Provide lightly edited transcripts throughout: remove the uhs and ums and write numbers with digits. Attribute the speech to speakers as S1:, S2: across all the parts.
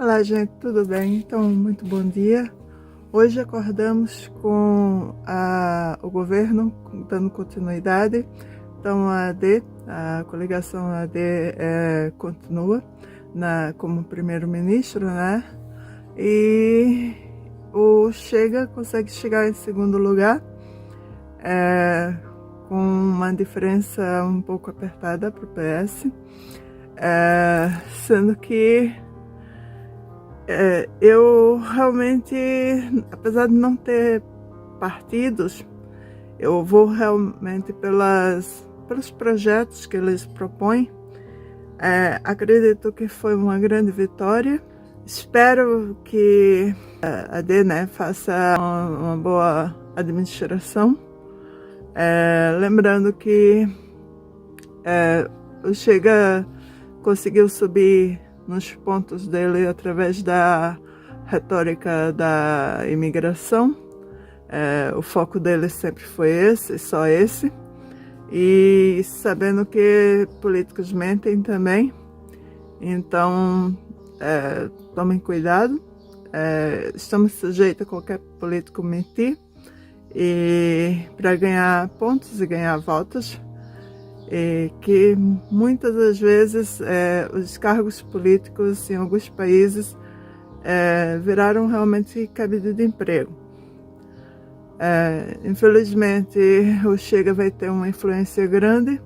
S1: Olá, gente, tudo bem? Então, muito bom dia. Hoje acordamos com o governo dando continuidade. Então, a coligação AD continua como primeiro-ministro, né? E o Chega consegue chegar em segundo lugar, com uma diferença um pouco apertada para o PS, sendo que eu realmente, apesar de não ter partidos, eu vou realmente pelos projetos que eles propõem. Acredito que foi uma grande vitória. Espero que a AD, faça uma boa administração. Lembrando que o Chega conseguiu subir nos pontos dele através da retórica da imigração. O foco dele sempre foi esse, só esse. E sabendo que políticos mentem também. Então, tomem cuidado. Estamos sujeitos a qualquer político mentir. E para ganhar pontos e ganhar votos. Que muitas das vezes os cargos políticos em alguns países viraram realmente cabide de emprego. Infelizmente, o Chega vai ter uma influência grande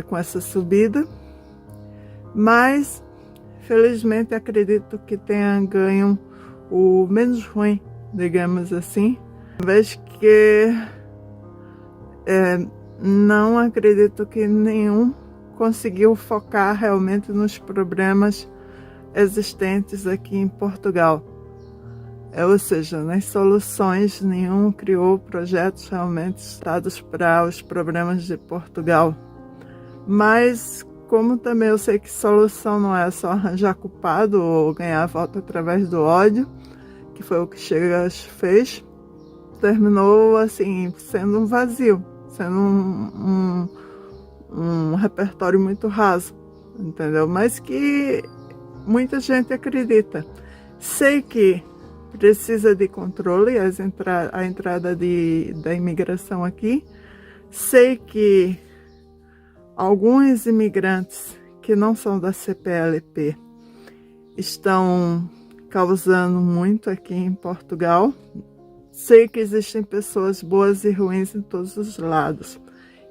S1: com essa subida, mas felizmente acredito que tenha ganho o menos ruim, digamos assim, uma vez que não acredito que nenhum conseguiu focar realmente nos problemas existentes aqui em Portugal. Ou seja, nas soluções, nenhum criou projetos realmente estados para os problemas de Portugal. Mas, como também eu sei que solução não é só arranjar culpado ou ganhar voto através do ódio, que foi o que Chega fez, terminou assim, sendo um vazio. Sendo um repertório muito raso, entendeu? Mas que muita gente acredita. Sei que precisa de controle a entrada da imigração aqui. Sei que alguns imigrantes que não são da CPLP estão causando muito aqui em Portugal. Sei que existem pessoas boas e ruins em todos os lados.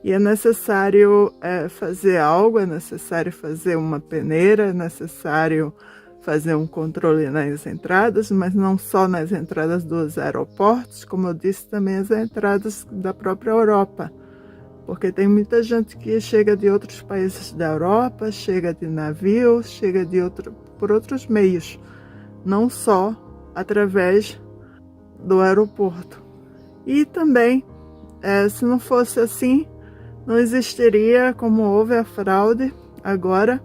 S1: E é necessário fazer algo, é necessário fazer uma peneira, é necessário fazer um controle nas entradas, mas não só nas entradas dos aeroportos, como eu disse, também as entradas da própria Europa. Porque tem muita gente que chega de outros países da Europa, chega de navio, chega por outros meios, não só através do aeroporto. E também, se não fosse assim, não existiria como houve a fraude agora,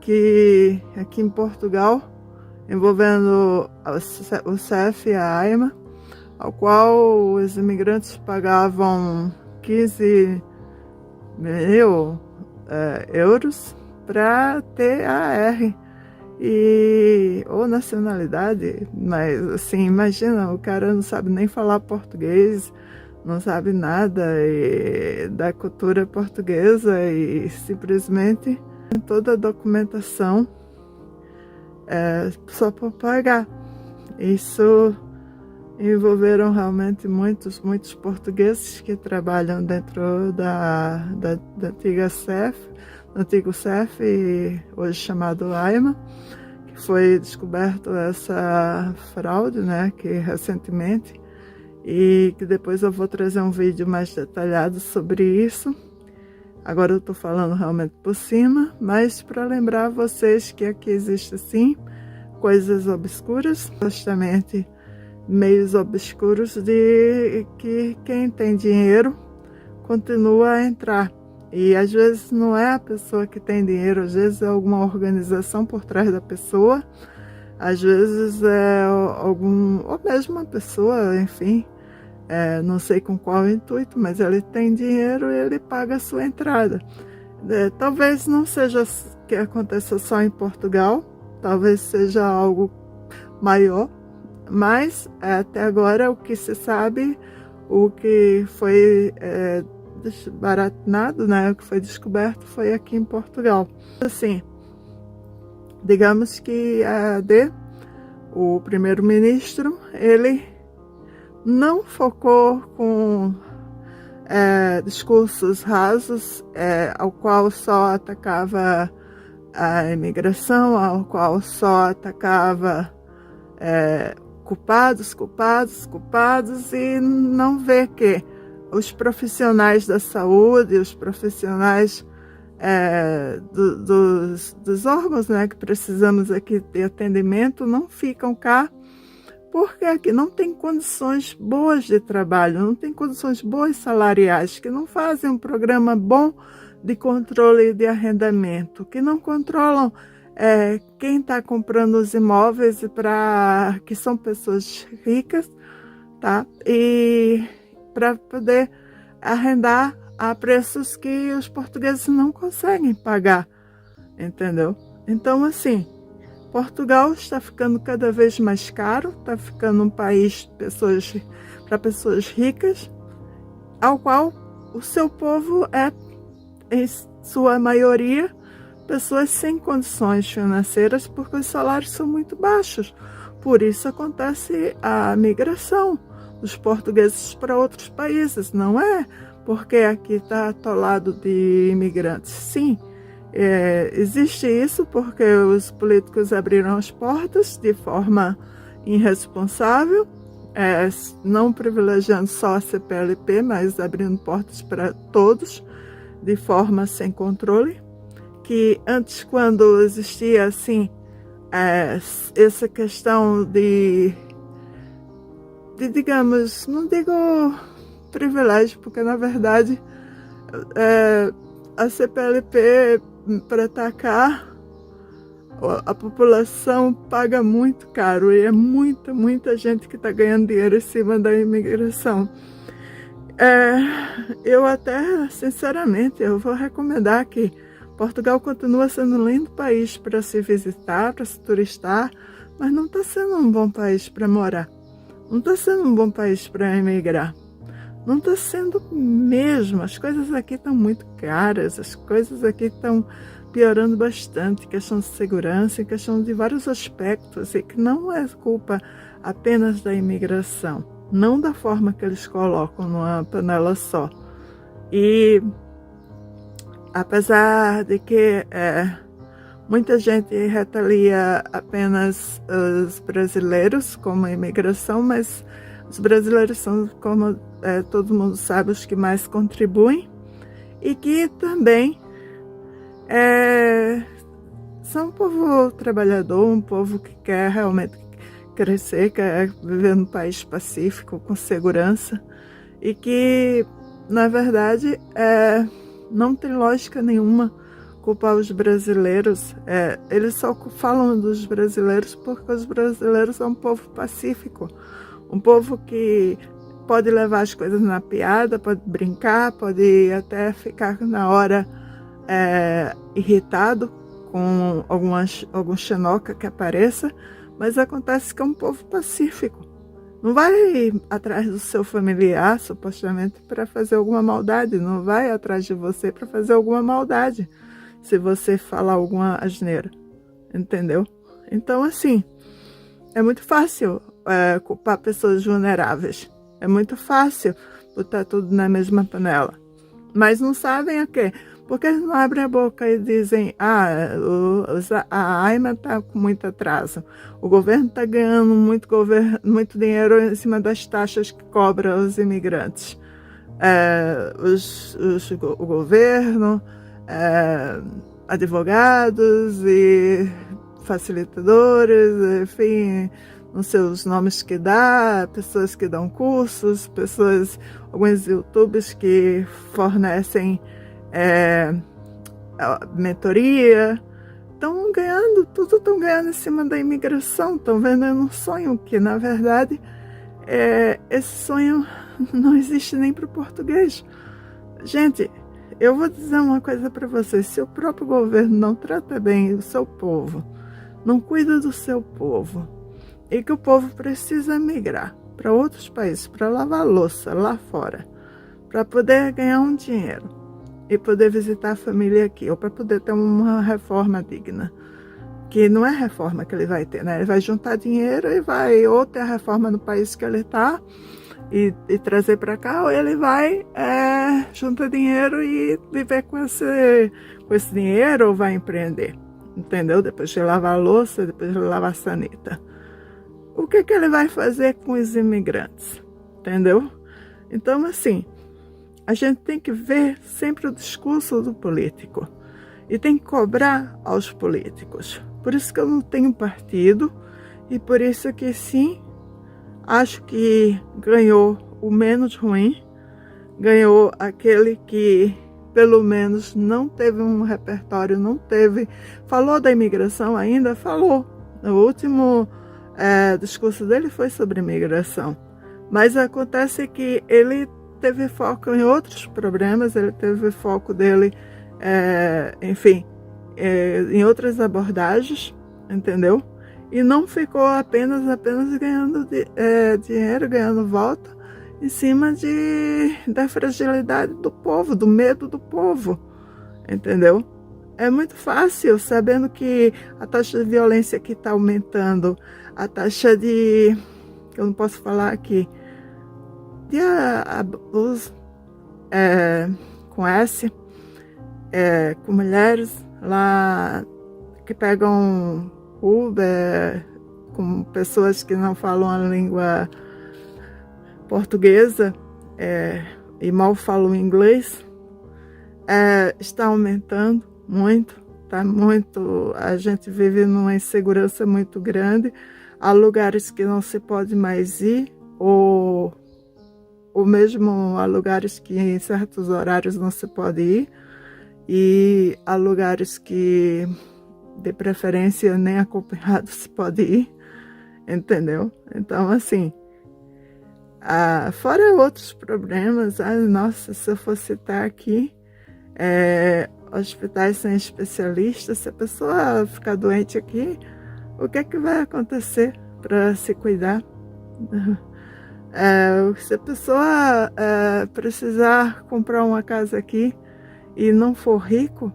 S1: que aqui em Portugal, envolvendo o CEF e a AIMA, ao qual os imigrantes pagavam 15 mil euros para ter AR. Ou nacionalidade, mas assim, imagina, o cara não sabe nem falar português, não sabe nada da cultura portuguesa e simplesmente toda a documentação só para pagar. Isso envolveram realmente muitos portugueses que trabalham dentro da antiga CEF, do antigo CEF, hoje chamado AIMA, que foi descoberto essa fraude, que recentemente, e que depois eu vou trazer um vídeo mais detalhado sobre isso. Agora eu estou falando realmente por cima, mas para lembrar vocês que aqui existe sim coisas obscuras, justamente meios obscuros de que quem tem dinheiro continua a entrar. E às vezes não é a pessoa que tem dinheiro, às vezes é alguma organização por trás da pessoa, às vezes é ou mesmo uma pessoa, enfim, não sei com qual intuito, mas ele tem dinheiro e ele paga a sua entrada. Talvez não seja que aconteça só em Portugal, talvez seja algo maior, mas até agora o que se sabe, o que foi desbaratinado, né, o que foi descoberto foi aqui em Portugal. Assim, digamos que o primeiro-ministro, ele não focou com discursos rasos, ao qual só atacava a imigração, ao qual só atacava culpados, e não vê que os profissionais da saúde, os profissionais dos órgãos, né, que precisamos aqui de atendimento, não ficam cá, porque aqui não tem condições boas de trabalho, não tem condições boas salariais, que não fazem um programa bom de controle de arrendamento, que não controlam quem está comprando os imóveis, que são pessoas ricas, tá? E para poder arrendar a preços que os portugueses não conseguem pagar, entendeu? Então, assim, Portugal está ficando cada vez mais caro, está ficando um país para pessoas ricas, ao qual o seu povo em sua maioria, pessoas sem condições financeiras, porque os salários são muito baixos. Por isso acontece a migração dos portugueses para outros países, não é porque aqui está atolado de imigrantes. Sim, existe isso porque os políticos abriram as portas de forma irresponsável, não privilegiando só a CPLP, mas abrindo portas para todos de forma sem controle. Que antes, quando existia assim essa questão de digamos, não digo privilégio, porque na verdade a CPLP, para atacar a população, paga muito caro, e é muita gente que está ganhando dinheiro em cima da imigração. Eu até, sinceramente, eu vou recomendar que Portugal continua sendo um lindo país para se visitar, para se turistar, mas não está sendo um bom país para morar. Não está sendo um bom país para emigrar. Não está sendo mesmo. As coisas aqui estão muito caras, as coisas aqui estão piorando bastante, questão de segurança, questão de vários aspectos, e que não é culpa apenas da imigração, não da forma que eles colocam numa panela só. E apesar de que muita gente retalia apenas os brasileiros como a imigração, mas os brasileiros são, como todo mundo sabe, os que mais contribuem, e que também são um povo trabalhador, um povo que quer realmente crescer, quer viver num país pacífico, com segurança, e que, na verdade, não tem lógica nenhuma culpar os brasileiros. Eles só falam dos brasileiros porque os brasileiros são um povo pacífico, um povo que pode levar as coisas na piada, pode brincar, pode até ficar na hora irritado com algum xenoca que apareça, mas acontece que é um povo pacífico. Não vai atrás do seu familiar, supostamente, para fazer alguma maldade. Não vai atrás de você para fazer alguma maldade, se você falar alguma asneira. Entendeu? Então, assim, é muito fácil culpar pessoas vulneráveis. É muito fácil botar tudo na mesma panela. Mas não sabem a quê? Porque eles não abrem a boca e dizem: a AIMA está com muito atraso, o governo está ganhando muito dinheiro em cima das taxas que cobra os imigrantes. O governo, advogados e facilitadores, enfim, não sei os nomes que dá, pessoas que dão cursos, alguns youtubers que fornecem mentoria, estão ganhando em cima da imigração, estão vendendo um sonho que, na verdade, esse sonho não existe nem para o português. Gente, eu vou dizer uma coisa para vocês: se o próprio governo não trata bem o seu povo, não cuida do seu povo e que o povo precisa migrar para outros países, para lavar louça lá fora, para poder ganhar um dinheiro e poder visitar a família aqui, ou para poder ter uma reforma digna, que não é reforma que ele vai ter, né? Ele vai juntar dinheiro e vai ou ter a reforma no país que ele está e trazer para cá, ou ele vai juntar dinheiro e viver com esse dinheiro, ou vai empreender, entendeu? Depois de lavar a louça, depois de lavar a sanita. O que ele vai fazer com os imigrantes, entendeu? Então, assim, a gente tem que ver sempre o discurso do político e tem que cobrar aos políticos. Por isso que eu não tenho partido e por isso que sim, acho que ganhou o menos ruim, ganhou aquele que pelo menos não teve um repertório, não teve... Falou da imigração ainda? Falou. O último discurso dele foi sobre imigração. Mas acontece que ele teve foco em outros problemas, ele teve foco dele, em outras abordagens, entendeu? E não ficou apenas ganhando dinheiro, ganhando volta, em cima da fragilidade do povo, do medo do povo, entendeu? É muito fácil, sabendo que a taxa de violência aqui está aumentando, a taxa de... eu não posso falar aqui, de abuso com S, com mulheres lá que pegam Uber, com pessoas que não falam a língua portuguesa e mal falam inglês, está aumentando muito, tá muito. A gente vive numa insegurança muito grande, há lugares que não se pode mais ir, ou mesmo há lugares que em certos horários não se pode ir, e há lugares que de preferência nem acompanhado se pode ir, entendeu? Então, assim, fora outros problemas, nossa, se eu for citar aqui, hospitais sem especialistas, se a pessoa ficar doente aqui, o que é que vai acontecer para se cuidar? Se a pessoa precisar comprar uma casa aqui e não for rico,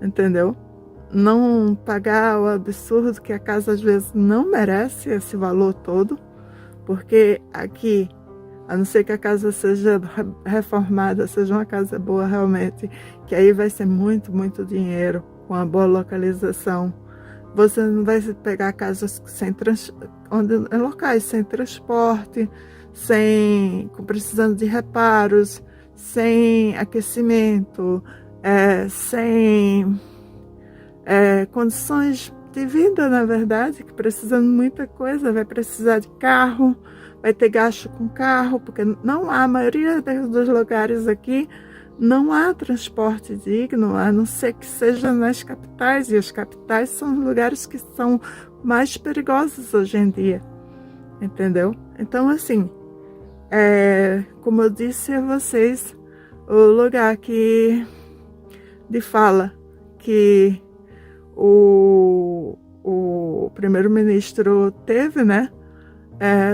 S1: entendeu? Não pagar o absurdo que a casa às vezes não merece esse valor todo, porque aqui, a não ser que a casa seja reformada, seja uma casa boa realmente, que aí vai ser muito, muito dinheiro, com uma boa localização. Você não vai pegar casas em locais sem transporte, precisando de reparos, sem aquecimento, sem condições de vida, na verdade, que precisando de muita coisa, vai precisar de carro, vai ter gasto com carro, porque não há, a maioria dos lugares aqui, não há transporte digno, a não ser que seja nas capitais, e as capitais são os lugares que são mais perigosos hoje em dia, entendeu? Então, assim, como eu disse a vocês, o lugar de fala que o primeiro-ministro teve, né,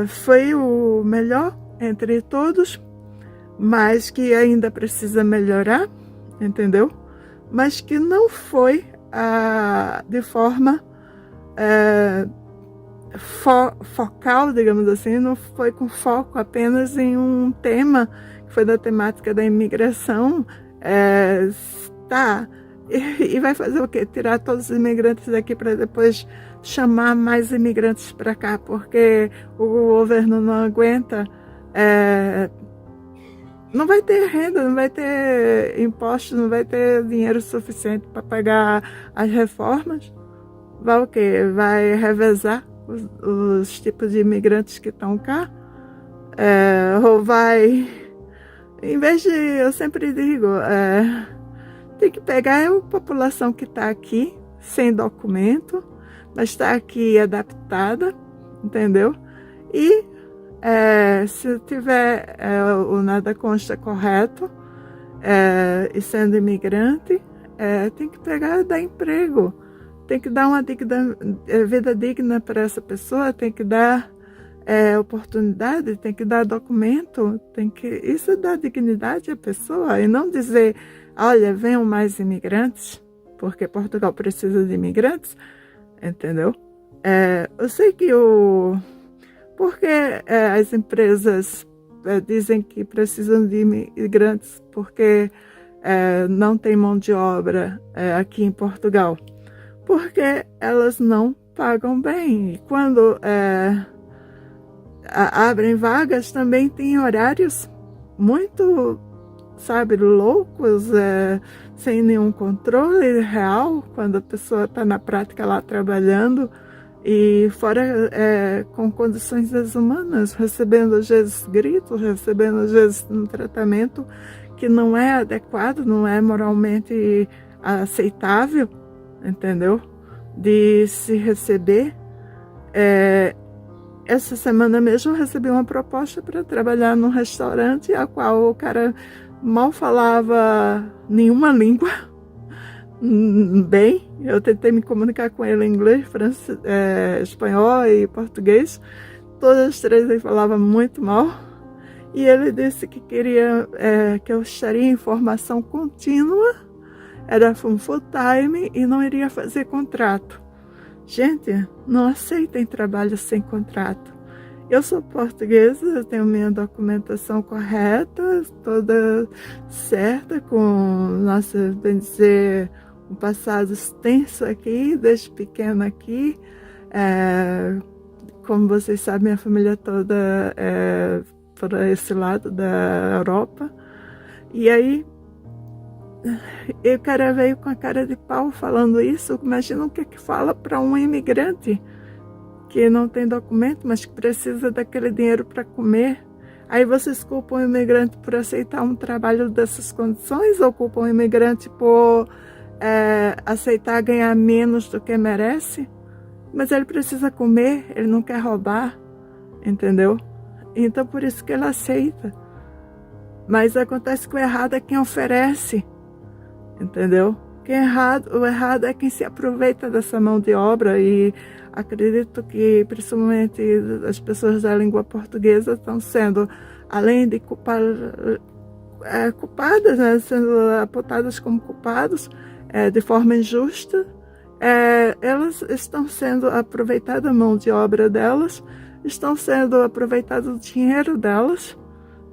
S1: foi o melhor entre todos, mas que ainda precisa melhorar, entendeu? Mas que não foi de forma focal, digamos assim, não foi com foco apenas em um tema, que foi da temática da imigração, e vai fazer o quê? Tirar todos os imigrantes daqui para depois chamar mais imigrantes para cá, porque o governo não aguenta, não vai ter renda, não vai ter impostos, não vai ter dinheiro suficiente para pagar as reformas. Vai o quê? Vai revezar os tipos de imigrantes que estão cá? Ou vai... Em vez de... Eu sempre digo, tem que pegar a população que está aqui, sem documento, mas está aqui adaptada, entendeu? E se tiver o nada consta correto, e sendo imigrante, tem que pegar e dar emprego, tem que dar uma vida digna para essa pessoa, tem que dar oportunidade, tem que dar documento, isso dá dignidade à pessoa, e não dizer, olha, venham mais imigrantes, porque Portugal precisa de imigrantes, entendeu? Eu sei que porque as empresas dizem que precisam de imigrantes porque não tem mão de obra aqui em Portugal, porque elas não pagam bem. E quando abrem vagas, também tem horários muito, sabe, loucos, sem nenhum controle real, quando a pessoa está na prática lá trabalhando, e fora com condições desumanas, recebendo às vezes gritos, recebendo às vezes um tratamento que não é adequado, não é moralmente aceitável, entendeu? De se receber. Essa semana mesmo eu recebi uma proposta para trabalhar num restaurante a qual o cara mal falava nenhuma língua bem. Eu tentei me comunicar com ele em inglês, francês, espanhol e português. Todas as três ele falava muito mal. E ele disse que queria que eu estaria em formação contínua, era full time e não iria fazer contrato. Gente, não aceitem trabalho sem contrato. Eu sou portuguesa, eu tenho minha documentação correta, toda certa, com, nossa, bem dizer, um passado extenso aqui, desde pequena aqui. Como vocês sabem, minha família toda por esse lado da Europa. E aí, o cara veio com a cara de pau falando isso. Imagina o que fala para um imigrante que não tem documento, mas que precisa daquele dinheiro para comer. Aí vocês culpam o imigrante por aceitar um trabalho dessas condições, ou culpam o imigrante por aceitar ganhar menos do que merece? Mas ele precisa comer, ele não quer roubar, entendeu? Então por isso que ele aceita. Mas acontece que o errado é quem oferece, entendeu? O errado é quem se aproveita dessa mão de obra, e acredito que principalmente as pessoas da língua portuguesa estão sendo, além de culpadas, né, sendo apontadas como culpados de forma injusta, elas estão sendo aproveitadas a mão de obra delas, estão sendo aproveitado o dinheiro delas,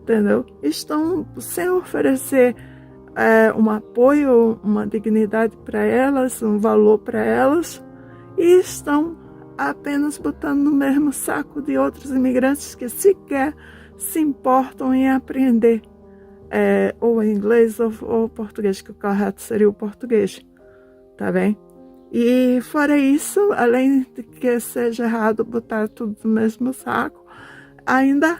S1: entendeu? Estão sem oferecer um apoio, uma dignidade para elas, um valor para elas, e estão apenas botando no mesmo saco de outros imigrantes que sequer se importam em aprender ou inglês ou português, que o correto seria o português, tá bem? E fora isso, além de que seja errado botar tudo no mesmo saco, ainda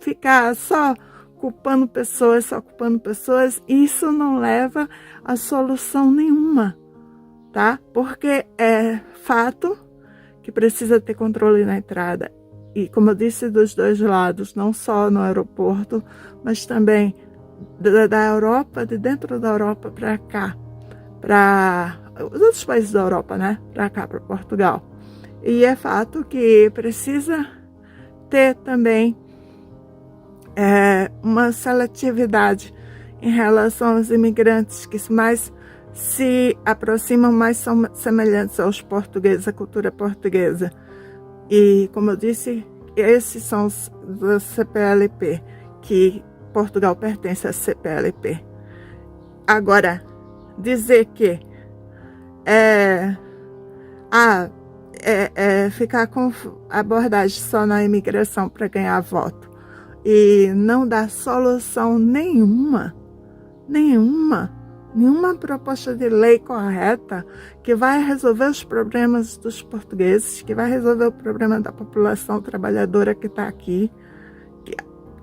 S1: ficar só culpando pessoas, isso não leva a solução nenhuma, tá? Porque é fato que precisa ter controle na entrada. E como eu disse, dos dois lados, não só no aeroporto, mas também da Europa, de dentro da Europa para cá, para os outros países da Europa, né? Para cá, para Portugal. E é fato que precisa ter também uma seletividade em relação aos imigrantes que mais se aproximam, mais são semelhantes aos portugueses, à cultura portuguesa. E, como eu disse, esses são os da CPLP, que Portugal pertence à CPLP. Agora, dizer que ficar com abordagem só na imigração para ganhar voto e não dar solução nenhuma proposta de lei correta que vai resolver os problemas dos portugueses, que vai resolver o problema da população trabalhadora que está aqui.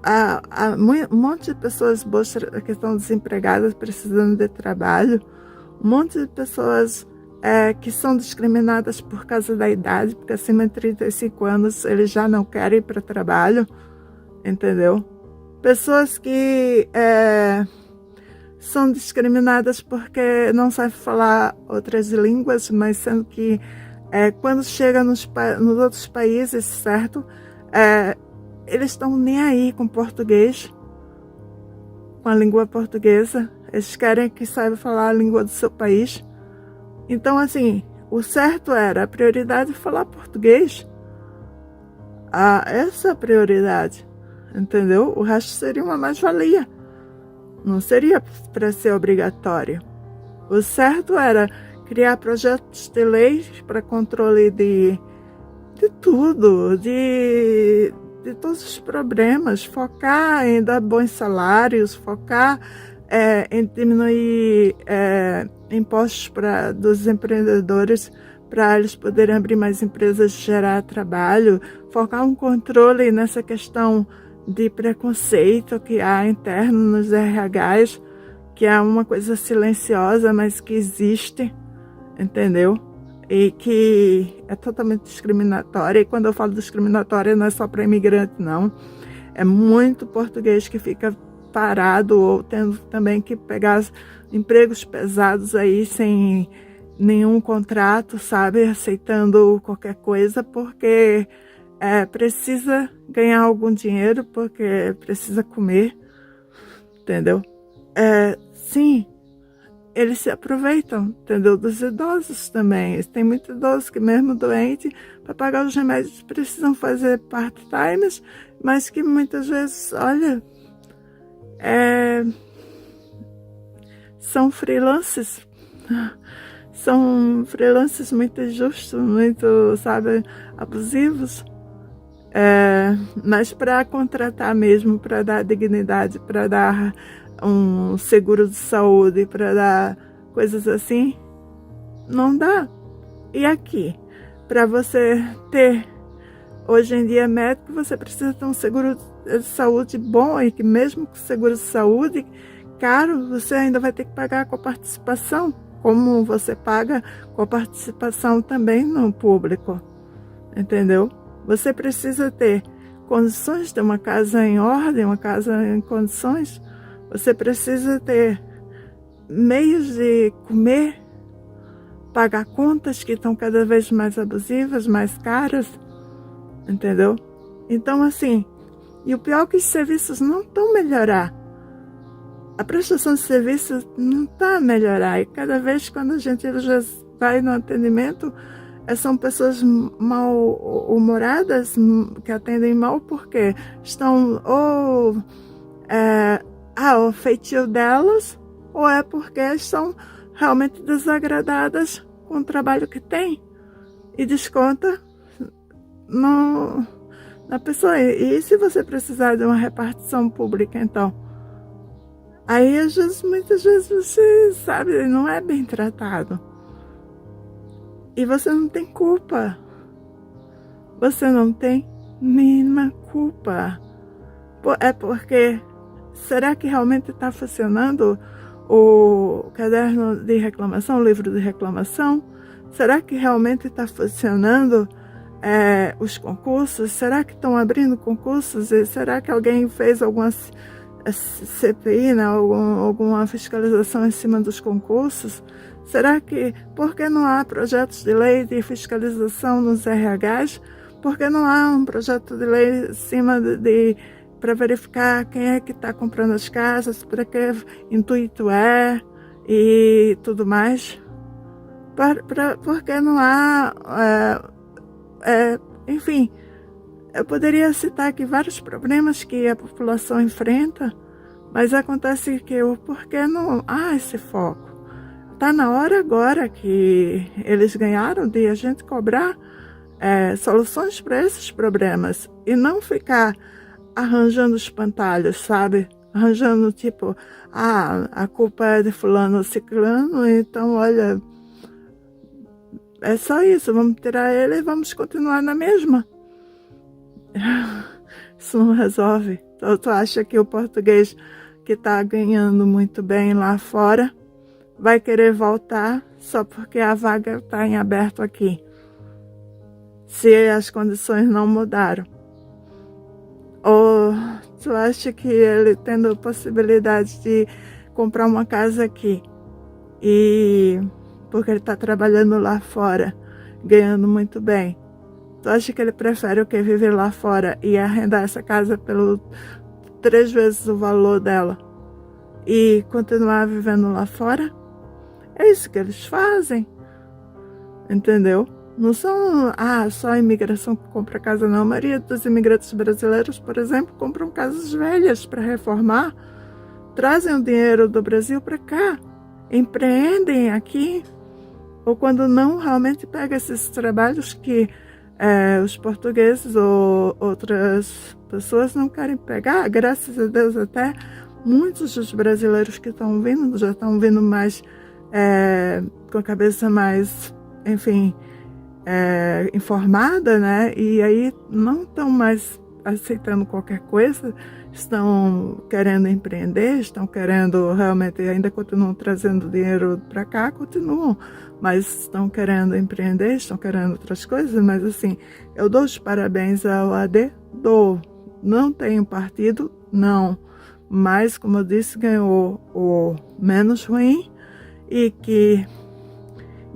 S1: Há um monte de pessoas boas que estão desempregadas, precisando de trabalho, um monte de pessoas que são discriminadas por causa da idade, porque acima de 35 anos eles já não querem ir para trabalho, entendeu? Pessoas que são discriminadas porque não sabem falar outras línguas, mas sendo que quando chega nos outros países, certo? Eles estão nem aí com português, com a língua portuguesa. Eles querem que saiba falar a língua do seu país. Então, assim, o certo era a prioridade falar português. Essa é a prioridade, entendeu? O resto seria uma mais-valia. Não seria para ser obrigatório. O certo era criar projetos de lei para controle de tudo, de todos os problemas, focar em dar bons salários, focar em diminuir impostos dos empreendedores para eles poderem abrir mais empresas, gerar trabalho, focar um controle nessa questão de preconceito que há interno nos RHs, que é uma coisa silenciosa, mas que existe, entendeu? E que é totalmente discriminatória. E quando eu falo discriminatória, não é só para imigrante, não. É muito português que fica parado ou tendo também que pegar empregos pesados aí sem nenhum contrato, sabe? Aceitando qualquer coisa porque precisa ganhar algum dinheiro, porque precisa comer, entendeu? Sim, eles se aproveitam, entendeu? Dos idosos também. Tem muitos idosos que mesmo doente, para pagar os remédios, precisam fazer part-times, mas que muitas vezes, olha, são freelancers. São freelancers muito injustos, muito, sabe, abusivos. Mas para contratar mesmo, para dar dignidade, para dar um seguro de saúde, para dar coisas assim, não dá. E aqui, para você ter, hoje em dia, médico, você precisa ter um seguro de saúde bom, e que mesmo com seguro de saúde caro, você ainda vai ter que pagar com a participação, como você paga com a participação também no público, entendeu? Você precisa ter condições de uma casa em ordem, uma casa em condições. Você precisa ter meios de comer, pagar contas que estão cada vez mais abusivas, mais caras, entendeu? Então, assim, e o pior é que os serviços não estão a melhorar. A prestação de serviços não está a melhorar. E cada vez quando a gente já vai no atendimento, são pessoas mal-humoradas, que atendem mal porque estão o feitio delas, ou é porque estão realmente desagradadas com o trabalho que tem e desconta na pessoa. E se você precisar de uma repartição pública, então? Aí, muitas vezes, você sabe, não é bem tratado. E você não tem culpa. Você não tem mínima culpa. É porque, será que realmente está funcionando o caderno de reclamação, o livro de reclamação? Será que realmente está funcionando os concursos? Será que estão abrindo concursos? E será que alguém fez alguma CPI, né? alguma fiscalização em cima dos concursos? Será que, por que não há projetos de lei de fiscalização nos RHs? Por que não há um projeto de lei em cima para verificar quem é que está comprando as casas, para que intuito e tudo mais? Por que não há, enfim, eu poderia citar aqui vários problemas que a população enfrenta, mas acontece que por que não há esse foco? Está na hora agora que eles ganharam de a gente cobrar soluções para esses problemas e não ficar arranjando espantalhos, sabe? Arranjando tipo, a culpa é de fulano ou ciclano, então olha, é só isso, vamos tirar ele e vamos continuar na mesma. Isso não resolve. Então, tu acha que o português que está ganhando muito bem lá fora vai querer voltar só porque a vaga está em aberto aqui, se as condições não mudaram? Ou tu acha que ele tendo possibilidade de comprar uma casa aqui, e porque ele está trabalhando lá fora, ganhando muito bem, tu acha que ele prefere o que? Viver lá fora e arrendar essa casa pelo 3 vezes o valor dela e continuar vivendo lá fora? É isso que eles fazem, entendeu? Não são só a imigração que compra casa, não. A maioria dos imigrantes brasileiros, por exemplo, compram casas velhas para reformar, trazem o dinheiro do Brasil para cá, empreendem aqui, ou quando não, realmente pega esses trabalhos que os portugueses ou outras pessoas não querem pegar. Graças a Deus, até muitos dos brasileiros que estão vindo já estão vindo mais com a cabeça mais, enfim, informada, né? E aí não estão mais aceitando qualquer coisa, estão querendo empreender, estão querendo realmente, ainda continuam trazendo dinheiro para cá, continuam, mas estão querendo empreender, estão querendo outras coisas. Mas assim, eu dou os parabéns ao AD, não tenho partido, não, mas como eu disse, ganhou o menos ruim, e que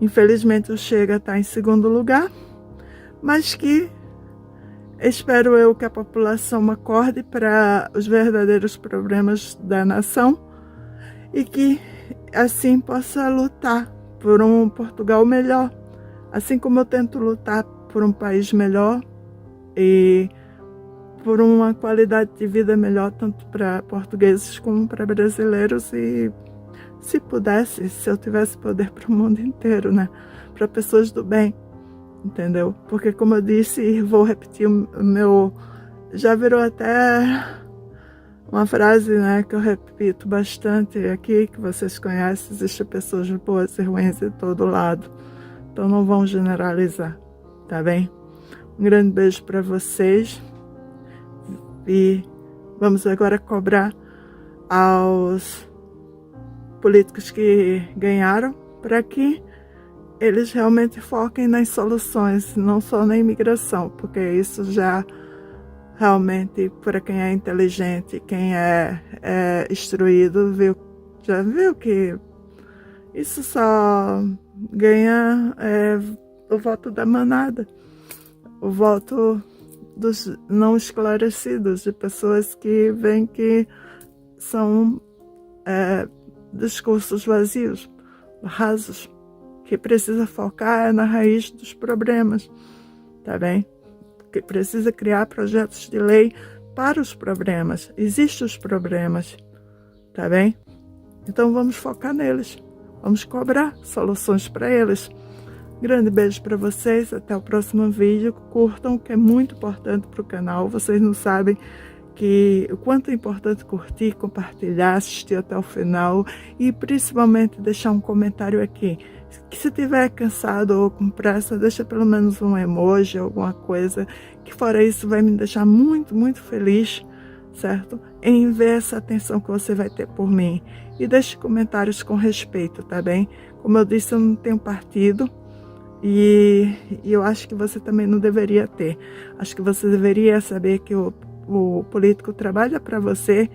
S1: infelizmente o Chega está em segundo lugar, mas que espero eu que a população acorde para os verdadeiros problemas da nação e que assim possa lutar por um Portugal melhor, assim como eu tento lutar por um país melhor e por uma qualidade de vida melhor, tanto para portugueses como para brasileiros, e se pudesse, se eu tivesse poder para o mundo inteiro, né? Para pessoas do bem, entendeu? Porque como eu disse, e vou repetir o meu... Já virou até uma frase, né, que eu repito bastante aqui, que vocês conhecem: existem pessoas boas e ruins de todo lado. Então não vão generalizar, tá bem? Um grande beijo para vocês. E vamos agora cobrar aos políticos que ganharam para que eles realmente foquem nas soluções, não só na imigração, porque isso já realmente, para quem é inteligente, quem é instruído, já viu que isso só ganha o voto da manada, o voto dos não esclarecidos, de pessoas que veem que são discursos vazios, rasos, que precisa focar na raiz dos problemas, tá bem? Que precisa criar projetos de lei para os problemas. Existem os problemas, tá bem? Então vamos focar neles, vamos cobrar soluções para eles. Grande beijo para vocês, até o próximo vídeo. Curtam, que é muito importante para o canal. Vocês não sabem o quanto é importante curtir, compartilhar, assistir até o final e principalmente deixar um comentário aqui. Que se tiver cansado ou com pressa, deixa pelo menos um emoji, alguma coisa, que fora isso vai me deixar muito, muito feliz, certo? Em ver essa atenção que você vai ter por mim. E deixe comentários com respeito, tá bem? Como eu disse, eu não tenho partido. E eu acho que você também não deveria ter. Acho que você deveria saber que o político trabalha para você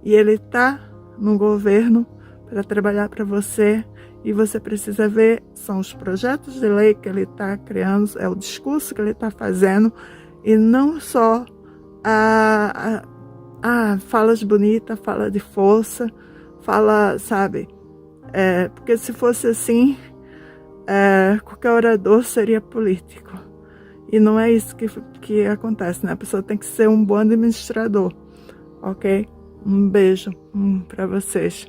S1: e ele está no governo para trabalhar para você, e você precisa ver, são os projetos de lei que ele está criando, é o discurso que ele está fazendo, e não só falas bonitas, fala de força, fala, sabe, porque se fosse assim, qualquer orador seria político. E não é isso que acontece, né? A pessoa tem que ser um bom administrador, ok? Um beijo para vocês.